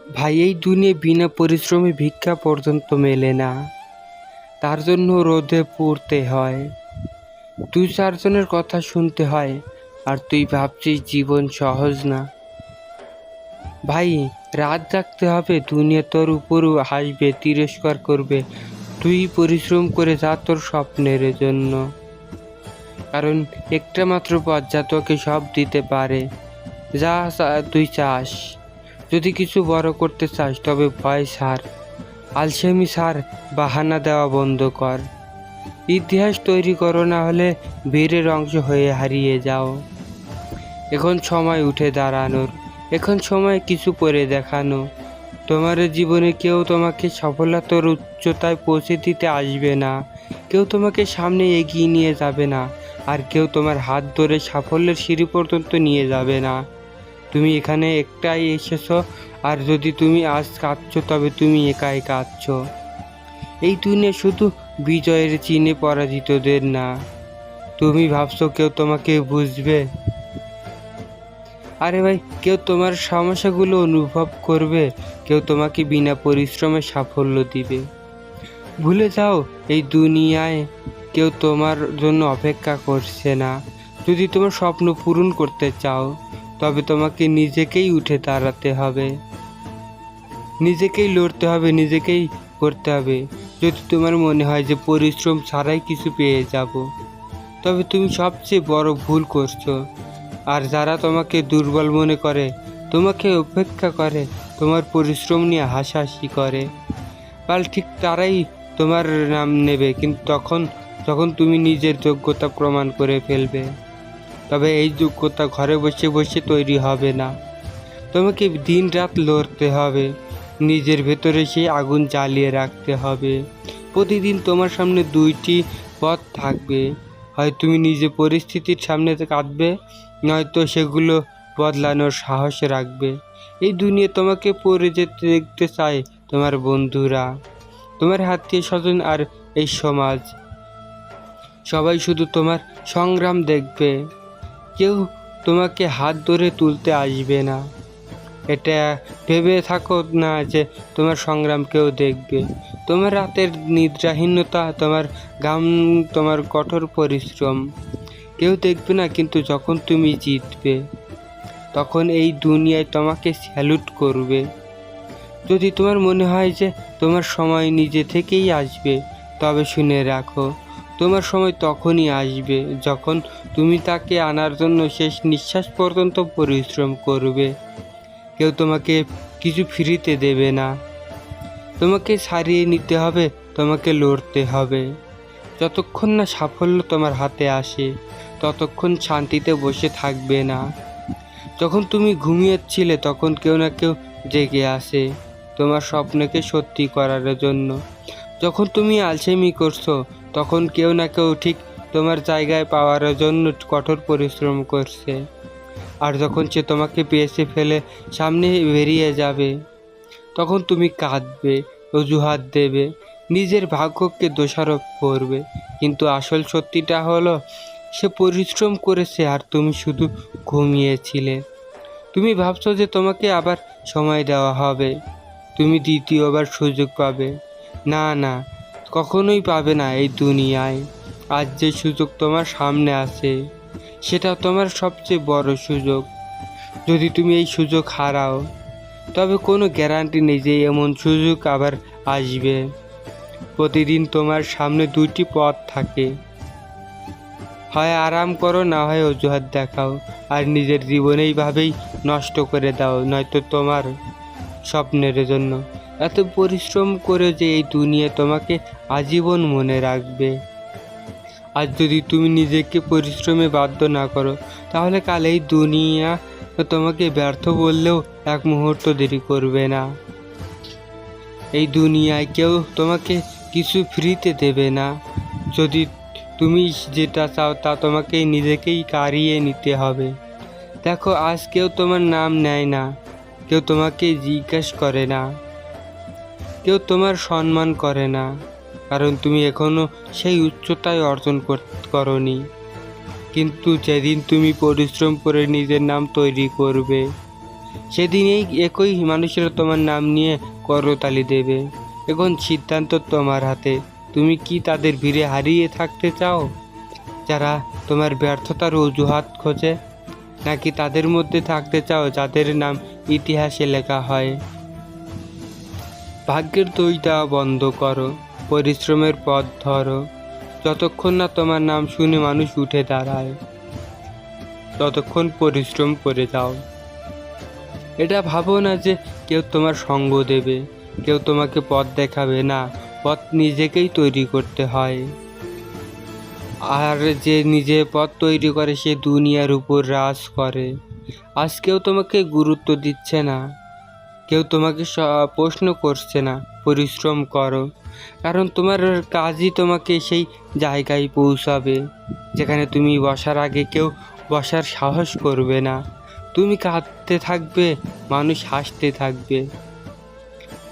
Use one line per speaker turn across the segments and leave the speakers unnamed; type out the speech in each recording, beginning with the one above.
ভাই, এই দুনিয়ায় বিনা পরিশ্রমে ভিক্ষা পর্যন্ত মেলে না। তার জন্য রোদে পুড়তে হয়, 2-4 জনের কথা শুনতে হয়, আর তুই ভাবছিস জীবন সহজ না। ভাই, রাত জাগতে হবে, দুনিয়া তোর উপরও হাসবে, তিরস্কার করবে। তুই পরিশ্রম করে যা তোর স্বপ্নের জন্য, কারণ একটা মাত্র পথ যা তোকে সব দিতে পারে। যা তুই চাস, যদি কিছু বড় করতে চাস তবে ভয় ছাড়, আলসেমি ছাড়, বাহানা দেওয়া বন্ধ কর। ইতিহাস তৈরি করো, না হলে বীরের অংশ হয়ে হারিয়ে যাও। এখন সময় উঠে দাঁড়ানোর, এখন সময় কিছু করে দেখানো। তোমার জীবনে কেউ তোমাকে সফলতার উচ্চতায় পৌঁছে দিতে আসবে না, কেউ তোমাকে সামনে এগিয়ে নিয়ে যাবে না, আর কেউ তোমার হাত ধরে সাফল্যের সিঁড়ি পর্যন্ত নিয়ে যাবে না। তুমি এখানে একটাই এসেছো, আর যদি তুমি আজ কাঁদছো তবে তুমি একাই কাঁদছো। এই দুনিয়া শুধু বিজয়ের চিহ্নে পরাজিতদের না। তুমি ভাবছো কেউ তোমাকে বুঝবে? আরে ভাই, কেউ তোমার সমস্যাগুলো অনুভব করবে, কেউ তোমাকে বিনা পরিশ্রমে সাফল্য দিবে। ভুলে যাও, এই দুনিয়ায় কেউ তোমার জন্য অপেক্ষা করছে না। যদি তোমার স্বপ্ন পূরণ করতে চাও তবে তোমাকে নিজেকেই উঠে দাঁড়াতে হবে, নিজেকেই লড়তে হবে, নিজেকেই করতে হবে। যদি তোমার মনে হয় যে পরিশ্রম ছাড়াই কিছু পেয়ে যাব, তবে তুমি সবচেয়ে বড় ভুল করছো। আর যারা তোমাকে দুর্বল মনে করে, তোমাকে উপেক্ষা করে, তোমার পরিশ্রম নিয়ে হাসাহাসি করে, কাল ঠিক তারাই তোমার নাম নেবে, কিন্তু যখন তুমি নিজের যোগ্যতা প্রমাণ করে ফেলবে। তবে এই যোগ্যতা ঘরে বসে বসে তৈরি হবে না, তোমাকে দিন রাত লড়তে হবে, নিজের ভেতরে সেই আগুন জ্বালিয়ে রাখতে হবে। প্রতিদিন তোমার সামনে 2টি পথ থাকবে, হয় তুমি নিজে পরিস্থিতির সামনে কাঁদবে, নয়তো সেগুলো বদলানোর সাহস রাখবে। এই দুনিয়া তোমাকে পড়ে যেতে দেখতে চায়, তোমার বন্ধুরা, তোমার আত্মীয় স্বজন আর এই সমাজ, সবাই শুধু তোমার সংগ্রাম দেখবে, কেউ তোমাকে হাত ধরে তুলতে আসবে না। এটা ভেবে থাকো না যে তোমার সংগ্রাম কেউ দেখবে। তোমার রাতের নিদ্রাহীনতা, তোমার ঘাম, তোমার কঠোর পরিশ্রম কেউ দেখবে না, কিন্তু যখন তুমি জিতবে তখন এই দুনিয়ায় তোমাকে স্যালুট করবে। যদি তোমার মনে হয় যে তোমার সময় নিজে থেকেই আসবে, তবে শুনে রাখো, তোমার সময় তখনই আসবে যখন তুমি তাকে আনার জন্য শেষ নিঃশ্বাস পর্যন্ত পরিশ্রম করবে। কেউ তোমাকে কিছু ফ্রিতে দেবে না, তোমাকে ছাড়িয়ে নিতে হবে, তোমাকে লড়তে হবে। যতক্ষণ না সাফল্য তোমার হাতে আসে, ততক্ষণ শান্তিতে বসে থাকবে না। যখন তুমি ঘুমিয়েছিলে তখন কেউ না কেউ জেগে আসে তোমার স্বপ্নকে সত্যি করার জন্য। যখন তুমি আলসেমি করছো তখন কেউ না কেউ ঠিক তোমার জায়গায় পাওয়ার জন্য কঠোর পরিশ্রম করছে। আর যখন সে তোমাকে পেয়েছে ফেলে সামনে বেরিয়ে যাবে, তখন তুমি কাঁদবে, অজুহাত দেবে, নিজের ভাগ্যকে দোষারোপ করবে। কিন্তু আসল সত্যিটা হলো, সে পরিশ্রম করেছে আর তুমি শুধু ঘুমিয়েছিলে। তুমি ভাবছো যে তোমাকে আবার সময় দেওয়া হবে, তুমি দ্বিতীয়বার সুযোগ পাবে। না না, কখনোই পাবে না এই দুনিয়ায়। আজ যে সুযোগ তোমার সামনে আছে, সেটা তোমার সবচেয়ে বড় সুযোগ। যদি তুমি এই সুযোগ হারাও, তবে কোনো গ্যারান্টি নেই যে এমন সুযোগ আবার আসবে। প্রতিদিন তোমার সামনে 2টি পথ থাকে, হয় আরাম করো, না হয় অজুহাত দেখাও, আর নিজের জীবন এইভাবেই নষ্ট করে দাও। নয়তো তোমার স্বপ্নের জন্য এত পরিশ্রম করে যে এই দুনিয়া তোমাকে আজীবন মনে রাখবে। আজ যদি তুমি নিজেকে পরিশ্রমে বাধ্য না করো, তাহলে কাল এই দুনিয়া তোমাকে ব্যর্থ বললেও এক মুহূর্ত দেরি করবে না। এই দুনিয়ায় কেউ তোমাকে কিছু ফ্রিতে দেবে না। যদি তুমি যেটা চাও তা তোমাকে নিজেকেই কারিয়ে নিতে হবে। দেখো, আজ কেউ তোমার নাম নেয় না, কেউ তোমাকে জিজ্ঞেস করে না, কেউ তোমার সম্মান করে না, কারণ তুমি এখনো সেই উচ্চতায় অর্জন করনি। কিন্তু যেদিন তুমি পরিশ্রম করে নিজের নাম তৈরি করবে, সেদিনেই একই মানুষেরা তোমার নাম নিয়ে করতালি দেবে। এখন সিদ্ধান্ত তোমার হাতে, তুমি কি তাদের ভিড়ে হারিয়ে থাকতে চাও যারা তোমার ব্যর্থতার অজুহাত খোঁজে, নাকি তাদের মধ্যে থাকতে চাও যাদের নাম ইতিহাসে লেখা হয়? ভাগ্যের দোষ দেওয়া বন্ধ করো, পরিশ্রমের পথ ধরো। যতক্ষণ না তোমার নাম শুনে মানুষ উঠে দাঁড়ায়, ততক্ষণ পরিশ্রম করে যাও। এটা ভাবো না যে কেউ তোমার সঙ্গ দেবে, কেউ তোমাকে পথ দেখাবে না। পথ নিজেকেই তৈরি করতে হয়, আর যে নিজে পথ তৈরি করে সে দুনিয়ার উপর রাজ করে। আজ কেউ তোমাকে গুরুত্ব দিচ্ছে না, কেউ তোমাকে প্রশ্ন করছে না। পরিশ্রম করো, কারণ তোমার কাজই তোমাকে সেই জায়গায় পৌঁছাবে যেখানে তুমি বসার আগে কেউ বসার সাহস করবে না। তুমি কাঁদতে থাকবে, মানুষ হাসতে থাকবে।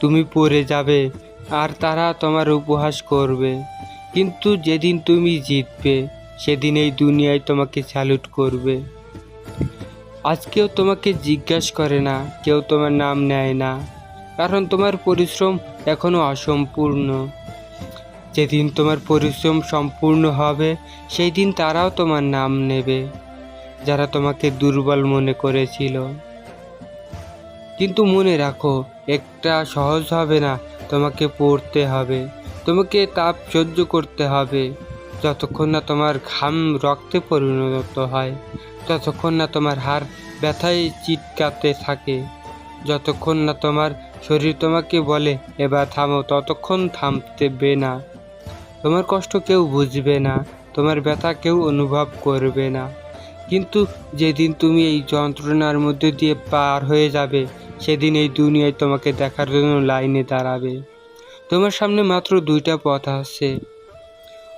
তুমি পড়ে যাবে আর তারা তোমার উপহাস করবে, কিন্তু যেদিন তুমি জিতবে সেদিন এই দুনিয়ায় তোমাকে স্যালুট করবে। আজ কেউ তোমাকে জিজ্ঞাসা করে না, কেউ তোমার নাম নেয় না, কারণ তোমার পরিশ্রম এখনো অসম্পূর্ণ। যেদিন তোমার পরিশ্রম সম্পূর্ণ হবে সেই দিন তারাও তোমার নাম নেবে, যারা তোমাকে দুর্বল মনে করেছিল। কিন্তু মনে রাখো, একটা সহজ হবে না, তোমাকে পড়তে হবে, তোমাকে তাপ সহ্য করতে হবে। যতক্ষণ না তোমার ঘাম রক্তে পরিণত হয়, যতক্ষণ না তোমার হাড় ব্যথায় চিটকাতে থাকে, যতক্ষণ না তোমার শরীর তোমাকে বলে এবার থামো, ততক্ষণ থামবে না। তোমার কষ্ট কেউ বুঝবে না, তোমার ব্যথা কেউ অনুভব করবে না, কিন্তু যেদিন তুমি এই যন্ত্রণার মধ্যে দিয়ে পার হয়ে যাবে সেদিন এই দুনিয়ায় তোমাকে দেখার জন্য লাইনে দাঁড়াবে। তোমার সামনে মাত্র দুইটা পথ আছে,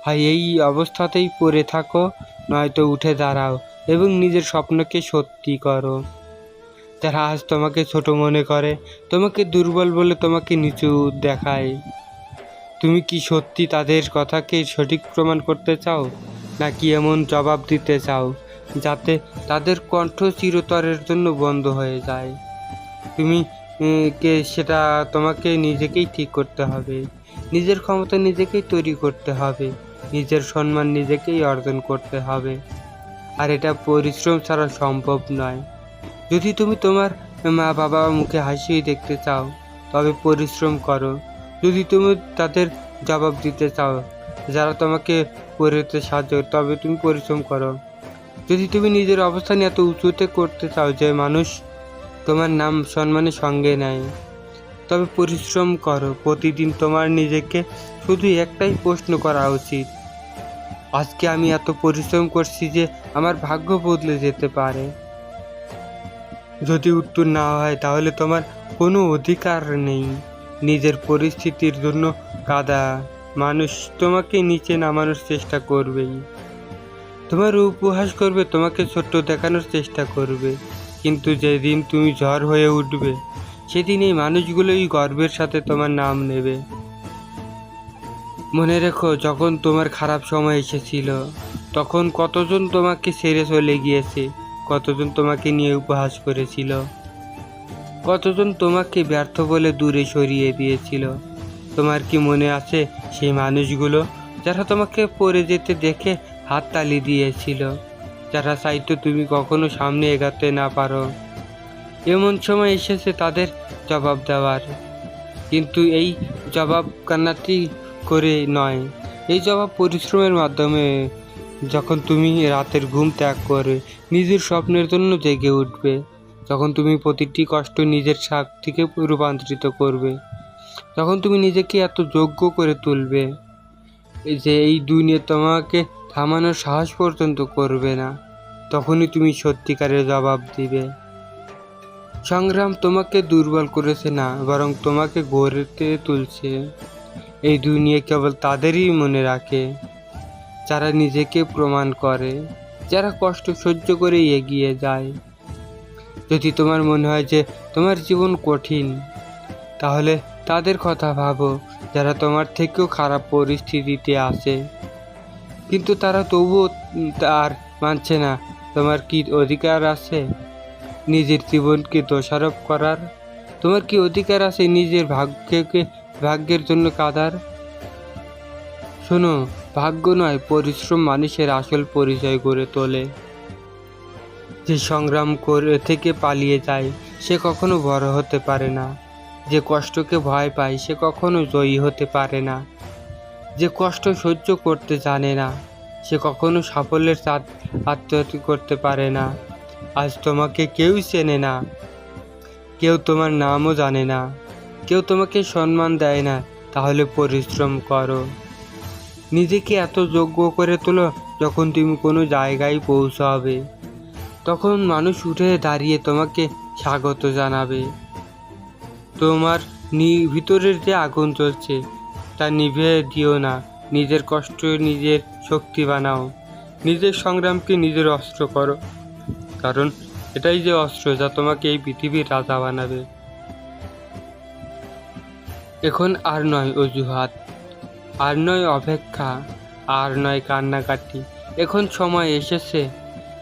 হয় এই অবস্থাতেই পড়ে থাকো, নয়তো উঠে দাঁড়াও এবং নিজের স্বপ্নকে সত্যি করো। যারা আজ তোমাকে ছোট মনে করে, তোমাকে দুর্বল বলে তোমাকে নিচু দেখায়, তুমি কি সত্যি তাদের কথাকে সঠিক প্রমাণ করতে চাও, নাকি এমন জবাব দিতে চাও যাতে তাদের কণ্ঠ চিরতরের জন্য বন্ধ হয়ে যায়? তুমি সেটা তোমাকে নিজেকেই ঠিক করতে হবে। নিজের ক্ষমতা নিজেকেই তৈরি করতে হবে, নিজের সম্মান নিজেকেই অর্জন করতে হবে, আর এটা পরিশ্রম ছাড়া সম্ভব নয়। যদি তুমি তোমার মা বাবা মুখে হাসি দেখতে চাও তবে পরিশ্রম করো। যদি তুমি তাদের জবাব দিতে চাও যারা তোমাকে পড়তে সাহায্য, তবে তুমি পরিশ্রম করো। যদি তুমি নিজের অবস্থান এত উঁচুতে করতে চাও যে মানুষ তোমার নাম সম্মানের সঙ্গে নেয়, তবে পরিশ্রম করো। প্রতিদিন তোমার নিজেকে শুধু একটাই প্রশ্ন করা উচিত, আজকে আমি এত পরিশ্রম করছি যে আমার ভাগ্য বদলে যেতে পারে। যদি উত্তর না হয় তাহলে তোমার কোনো অধিকার নেই নিজের পরিস্থিতির জন্য কাঁদা। মানুষ তোমাকে নিচে নামানোর চেষ্টা করবেই, তোমার উপহাস করবে, তোমাকে ছোট্ট দেখানোর চেষ্টা করবে, কিন্তু যেদিন তুমি ঝড় হয়ে উঠবে সেদিন এই মানুষগুলোই গর্বের সাথে তোমার নাম নেবে। মনে রেখো, যখন তোমার খারাপ সময় এসেছিল তখন কতজন তোমাকে ছেড়ে চলে গিয়েছে, কতজন তোমাকে নিয়ে উপহাস করেছিল, কতজন তোমাকে ব্যর্থ বলে দূরে সরিয়ে দিয়েছিল। তোমার কি মনে আছে সেই মানুষগুলো যারা তোমাকে পড়ে যেতে দেখে হাততালি দিয়েছিল, যারা চাইতো তুমি কখনো সামনে এগাতে না পারো? এমন সময় এসেছে তাদের জবাব দেওয়ার, কিন্তু এই জবাব কান্নাতি করে নয়, এই জবাব পরিশ্রমের মাধ্যমে। যখন তুমি রাতের ঘুম ত্যাগ করে নিজের স্বপ্নের জন্য জেগে উঠবে, যখন তুমি প্রতিটি কষ্ট নিজের শক্তিকে রূপান্তরিত করবে, তখন তুমি নিজেকে এত যোগ্য করে তুলবে যে এই দুনিয়া তোমাকে থামানোর সাহস পর্যন্ত করবে না, তখনই তুমি সত্যিকারের জবাব দিবে। সংগ্রাম তোমাকে দুর্বল করেছে না, বরং তোমাকে গড়ে তুলছে। এই দুনিয়া কেবল তাদেরই মনে রাখে যারা নিজেকে প্রমাণ করে, যারা কষ্ট সহ্য করে এগিয়ে যায়। যদি তোমার মনে হয় যে তোমার জীবন কঠিন, তাহলে তাদের কথা ভাবো যারা তোমার থেকেও খারাপ পরিস্থিতিতে আছে, কিন্তু তারা তবুও আর মানছে না। তোমার কি অধিকার আছে? নিজের জীবনকে দোষারোপ করার? তোমার কি অধিকার আছে নিজের ভাগ্যের জন্য কাঁদার? শোনো, ভাগ্য নয়, পরিশ্রম মানুষের আসল পরিচয় গড়ে তোলে। যে সংগ্রাম থেকে পালিয়ে যায় সে কখনো বড় হতে পারে না। যে কষ্টকে ভয় পায় সে কখনো জয়ী হতে পারে না। যে কষ্ট সহ্য করতে জানে না সে কখনো সাফল্যের স্বাদ আত্মহত্যা করতে পারে না। আজ তোমাকে কেউ চেনে না, কেউ তোমার নামও জানে না, কেউ তোমাকে সম্মান দেয় না, তাহলে পরিশ্রম করো। নিজেকে এত যোগ্য করে তোলো, যখন তুমি কোনো জায়গায় পৌঁছাবে তখন মানুষ উঠে দাঁড়িয়ে তোমাকে স্বাগত জানাবে। তোমার ভিতরের যে আগুন জ্বলছে তা নিভিয়ে দিও না। নিজের কষ্ট নিজের শক্তি বানাও, নিজের সংগ্রামকে নিজের অস্ত্র করো, কারণ এটাই যে অস্ত্র যা তোমাকে এই পৃথিবীর রাজা বানাবে। এখন আর নয় অজুহাত, আর নয় অপেক্ষা, আর নয় কান্নাকাটি। এখন সময় এসেছে,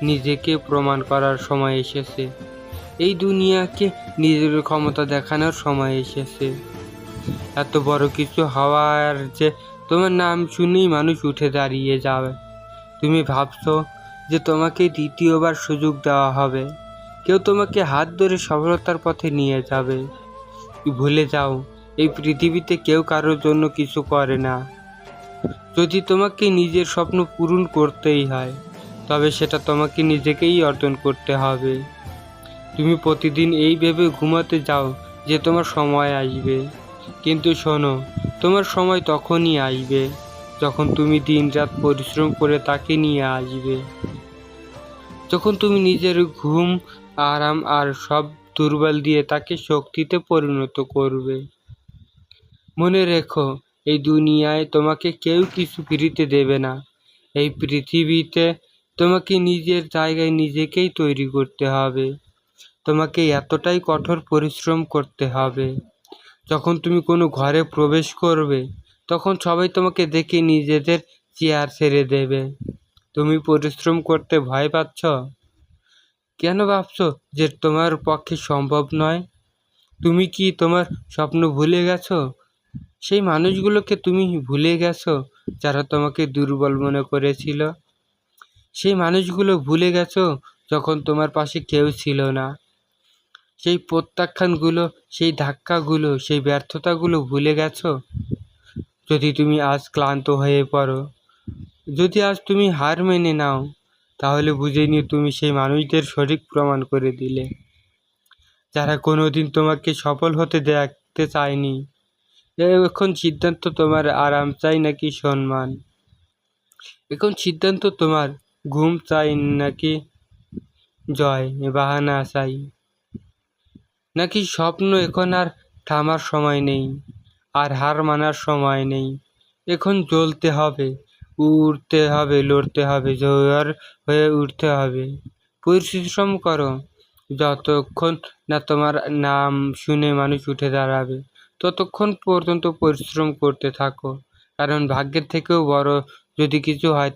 নিজেকে প্রমাণ করার সময় এসেছে। এই দুনিয়াকে নিজের ক্ষমতা দেখানোর সময় এসেছে। এত বড় কিছু হওয়ার যে তোমার নাম শুনেই মানুষ উঠে দাঁড়িয়ে যাবে। তুমি ভাবছো যে তোমাকে দ্বিতীয়বার সুযোগ দেওয়া হবে, কেউ তোমাকে হাত ধরে সফলতার পথে নিয়ে যাবে। ভুলে যাও, এই পৃথিবীতে কেউ কারোর জন্য কিছু করে না। যদি তোমাকে নিজের স্বপ্ন পূরণ করতেই হয়, তবে সেটা তোমাকে নিজেকেই অর্জন করতে হবে। তুমি প্রতিদিন এই ভেবে ঘুমাতে যাও যে তোমার সময় আসবে, কিন্তু শোনো, তোমার সময় তখনই আসবে যখন তুমি দিনরাত পরিশ্রম করে তাকে নিয়ে আসবে। যখন তুমি নিজের ঘুম, আরাম আর সব দুর্বল দিয়ে তাকে শক্তিতে পরিণত করবে। মনে রেখো, এই দুনিয়ায় তোমাকে কেউ কিছু ফ্রিতে দেবে না। এই পৃথিবীতে তোমাকে নিজের জায়গায় নিজেকেই তৈরি করতে হবে। তোমাকে এতটাই কঠোর পরিশ্রম করতে হবে, যখন তুমি কোনো ঘরে প্রবেশ করবে তখন সবাই তোমাকে দেখে নিজেদের চেয়ার ছেড়ে দেবে। তুমি পরিশ্রম করতে ভয় পাচ্ছ? কেন ভাবছো যে তোমার পক্ষে সম্ভব নয়? তুমি কি তোমার স্বপ্ন ভুলে গেছো? সেই মানুষগুলোকে তুমি ভুলে গেছো যারা তোমাকে দুর্বল মনে করেছিল? সেই মানুষগুলো ভুলে গেছো যখন তোমার পাশে কেউ ছিল না? সেই প্রত্যাখ্যানগুলো, সেই ধাক্কাগুলো, সেই ব্যর্থতাগুলো ভুলে গেছো? যদি তুমি আজ ক্লান্ত হয়ে পড়ো, যদি আজ তুমি হার মেনে নাও, তাহলে বুঝে নিও তুমি সেই মানুষদের সঠিক প্রমাণ করে দিলে, যারা কোনোদিন তোমাকে সফল হতে দেখতে চায়নি। এখন সিদ্ধান্ত তোমার, আরাম চাই নাকি সম্মান? এখন সিদ্ধান্ত তোমার, ঘুম চাই নাকি জয়, বাহানা চাই নাকি স্বপ্ন? এখন আর থামার সময় নেই, আর হার মানার সময় নেই। এখন জ্বলতে হবে, উঠতে হবে, লড়তে হবে, জোয়ার হয়ে উঠতে হবে। পরিশ্রম করো, যতক্ষণ না তোমার নাম শুনে মানুষ উঠে দাঁড়াবে ততক্ষণ পর্যন্ত পরিশ্রম করতে থাকো, কারণ ভাগ্যের থেকেও বড় যদি কিছু হয়